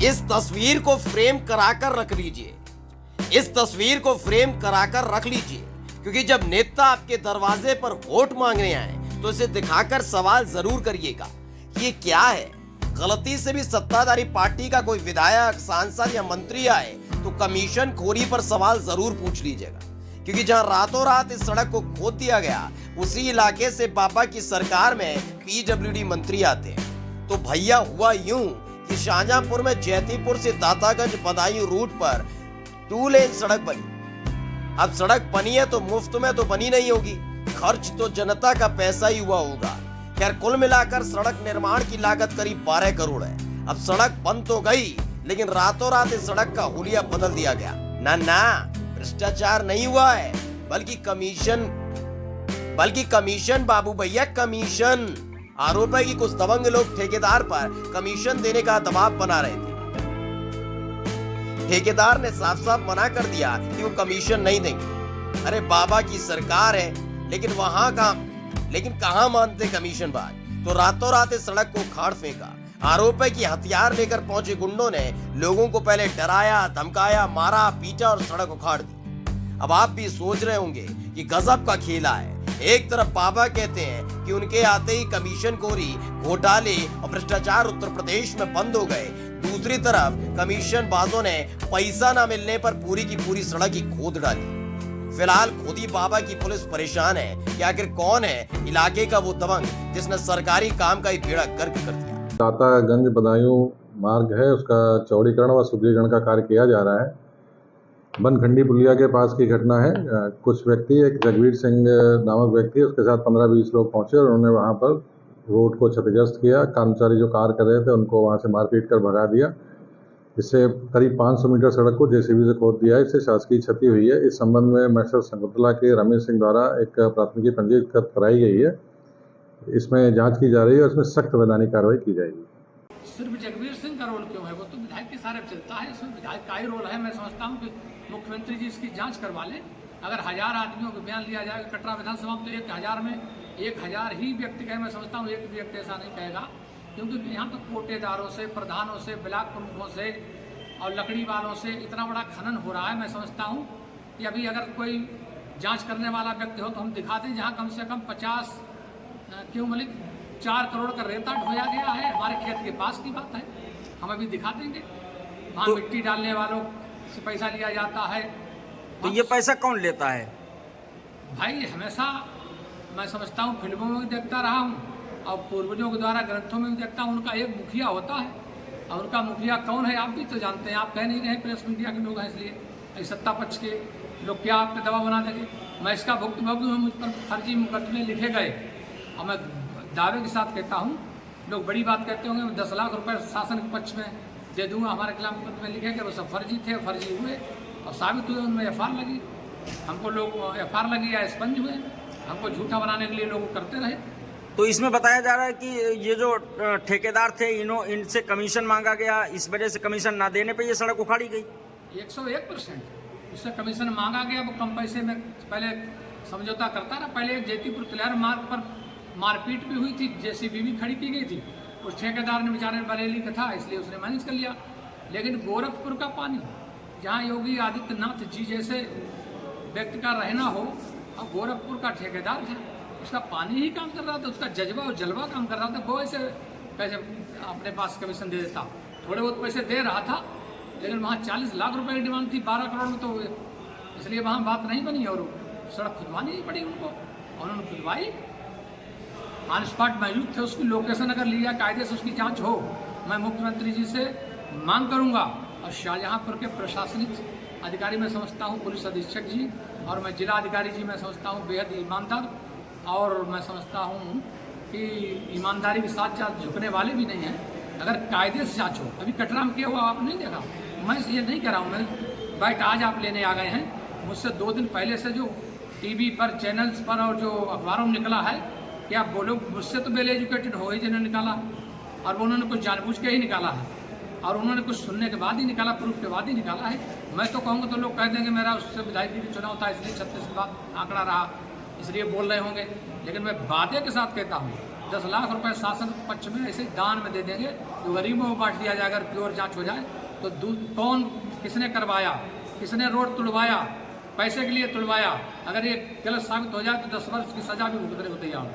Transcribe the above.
इस तस्वीर को फ्रेम कराकर रख लीजिए, इस तस्वीर को फ्रेम कराकर रख लीजिए, क्योंकि जब नेता आपके दरवाजे पर वोट मांगने आए तो इसे दिखाकर सवाल जरूर करिएगा कि ये क्या है। गलती से भी सत्ताधारी पार्टी का कोई विधायक, सांसद या मंत्री आए तो कमीशन खोरी पर सवाल जरूर पूछ लीजिएगा, क्योंकि जहां रातों रात इस सड़क को खोद दिया गया उसी इलाके से बाबा की सरकार में पीडब्ल्यूडी मंत्री आते हैं। तो भैया हुआ यूं कि शाहजहांपुर में जैतीपुर से दातागंज बदायूं रूट पर 2 लेन सड़क बनी। अब सड़क बनी है तो मुफ्त में तो बनी नहीं होगी, खर्च तो जनता का पैसा ही हुआ होगा। खैर, कुल मिलाकर सड़क निर्माण की लागत करीब 12 करोड़ है। अब सड़क बन तो गई, लेकिन रातों रात इस सड़क का हुलिया बदल दिया गया। ना, भ्रष्टाचार नहीं हुआ है, बल्कि कमीशन बाबू भैया, कमीशन। आरोप है कि कुछ दबंग लोग ठेकेदार पर कमीशन देने का दबाव बना रहे थे। ठेकेदार ने साफ साफ मना कर दिया कि वो कमीशन नहीं देंगे। अरे बाबा की सरकार है, लेकिन कहां मानते कमीशन बाज। तो रातों रात इस सड़क को उखाड़ फेंका। आरोप है कि हथियार लेकर पहुंचे गुंडों ने लोगों को पहले डराया, धमकाया, मारा, पीटा और सड़क उखाड़ दी। अब आप भी सोच रहे होंगे कि गजब का खेला है। एक तरफ बाबा कहते हैं कि उनके आते ही कमीशन खोरी, घोटाले और भ्रष्टाचार उत्तर प्रदेश में बंद हो गए, दूसरी तरफ कमीशन बाजों ने पैसा न मिलने पर पूरी की पूरी सड़क ही खोद डाली। फिलहाल खुद ही बाबा की पुलिस परेशान है कि आखिर कौन है इलाके का वो दबंग जिसने सरकारी काम का ही बेड़ा गर्क कर दिया। दातागंज बदायूं मार्ग है, उसका चौड़ीकरण व सुदृढ़ीकरण का कार्य किया जा रहा है। बनखंडी पुलिया के पास की घटना है। कुछ व्यक्ति, एक जगवीर सिंह नामक व्यक्ति, उसके साथ 15-20 लोग पहुंचे और उन्होंने वहां पर रोड को क्षतिग्रस्त किया। कर्मचारी जो कार्य कर रहे थे उनको वहां से मारपीट कर भगा दिया। इससे करीब 500 मीटर सड़क को जेसीबी से खोद दिया है। इससे शासकीय क्षति हुई है। इस संबंध में मैसर शकुंतला के रमेश सिंह द्वारा एक प्राथमिकी पंजीकृत कराई गई है। इसमें जांच की जा रही है और इसमें सख्त वैधानिक कार्रवाई की जाएगी। सिर्फ जगवीर सिंह का रोल क्यों है? वो तो विधायक के सारे चलता है, इसमें विधायक का ही रोल है। मैं समझता हूँ कि मुख्यमंत्री जी इसकी जांच करवा लें। अगर 1000 आदमियों को बयान लिया जाएगा कटरा विधानसभा में, तो 1000 में 1000 ही व्यक्ति कहे। मैं समझता हूँ एक भी व्यक्ति ऐसा नहीं कहेगा, क्योंकि यहाँ तो कोटेदारों से, प्रधानों से, ब्लॉक प्रमुखों से और लकड़ी वालों से इतना बड़ा खनन हो रहा है। मैं समझता हूँ कि अभी अगर कोई जांच करने वाला व्यक्ति हो तो हम दिखा दें जहाँ कम से कम 50 क्यों मलिक 4 करोड़ का रेता ढोया गया है। हमारे खेत के पास की बात है, हम अभी दिखा देंगे। वहाँ तो मिट्टी डालने वालों से पैसा लिया जाता है। तो ये पैसा कौन लेता है? भाई हमेशा मैं समझता हूँ फिल्मों में भी देखता रहा हूँ और पूर्वजों के द्वारा ग्रंथों में भी देखता हूँ। उनका एक मुखिया होता है, और उनका मुखिया कौन है आप भी तो जानते हैं। आप कह नहीं रहे, प्रेस मीडिया के लोग हैं, इसलिए सत्ता पक्ष के लोग क्या आप पे दबाव बना देंगे। मैं इसका भुक्तभोगी हूँ। मुझ पर फर्जी मुकदमे लिखे गए और मैं दावे के साथ कहता हूँ, लोग बड़ी बात कहते होंगे मैं 10 लाख रुपए शासन के पक्ष में दे दूंगा, हमारे खिलाफ मुकदमे लिखे गए, वो सब फर्जी थे, फर्जी हुए और साबित हुए। उनमें FR लगी, हमको लोग FR लगी या एक्सपंज हुए, हमको झूठा बनाने के लिए लोग करते रहे। तो इसमें बताया जा रहा है कि ये जो ठेकेदार थे इनसे कमीशन मांगा गया, इस वजह से कमीशन ना देने पे ये सड़क उखाड़ी गई। 101% उससे कमीशन मांगा गया। वो कम पैसे में पहले समझौता करता रहा। पहले जैतीपुर तिलहर मार्ग पर मारपीट भी हुई थी, जेसीबी भी खड़ी की गई थी। उस ठेकेदार ने बेचारे बरेली का था, इसलिए उसने मैनेज कर लिया। लेकिन गोरखपुर का पानी, जहाँ योगी आदित्यनाथ जी जैसे व्यक्ति का रहना हो, और गोरखपुर का ठेकेदार था, उसका पानी ही काम कर रहा था, उसका जज्बा और जलवा काम कर रहा था। वो ऐसे कैसे अपने पास कमीशन दे देता? थोड़े बहुत पैसे दे रहा था, लेकिन वहाँ 40 लाख रुपए की डिमांड थी 12 करोड़ में, तो इसलिए वहाँ बात नहीं बनी और सड़क खुदवानी ही पड़ी उनको, और उन्होंने खुदवाई। ऑन स्पॉट मौजूद थे, उसकी लोकेशन अगर लिया, कायदे से उसकी जांच हो। मैं मुख्यमंत्री जी से मांग करूंगा और शाहजहांपुर के प्रशासनिक अधिकारी मैं समझता हूं, पुलिस अधीक्षक जी और मैं जिला अधिकारी जी मैं समझता हूं बेहद ईमानदार, और मैं समझता हूं कि ईमानदारी के साथ झुकने वाले भी नहीं हैं। अगर कायदे से जांच हो, अभी कटरा में क्या हुआ आप नहीं देखा। मैं ये नहीं कह रहा हूँ, मैं बाइट आज आप लेने आ गए हैं। मुझसे 2 दिन पहले से जो टीवी पर, चैनल्स पर और जो अखबारों में निकला है कि आप बोलो, मुझसे तो वेल एजुकेटेड हो ही जिन्होंने निकाला, और उन्होंने कुछ जानबूझ के ही निकाला है, और उन्होंने कुछ सुनने के बाद ही निकाला, प्रूफ के बाद ही निकाला है। मैं तो कहूँगा तो लोग कह देंगे मेरा उससे विधायक चुनाव था, इसलिए 36 के बाद आंकड़ा रहा, इसलिए बोल रहे होंगे। लेकिन मैं वादे के साथ कहता हूँ 10 लाख रुपए शासन पक्ष में ऐसे दान में दे देंगे, जो गरीबों को बांट दिया जाए। अगर प्योर जांच हो जाए तो कौन किसने करवाया, किसने रोड तुड़वाया, पैसे के लिए तुड़वाया, अगर ये गलत साबित हो जाए तो 10 वर्ष की सजा भी भुगतने को तैयार हो।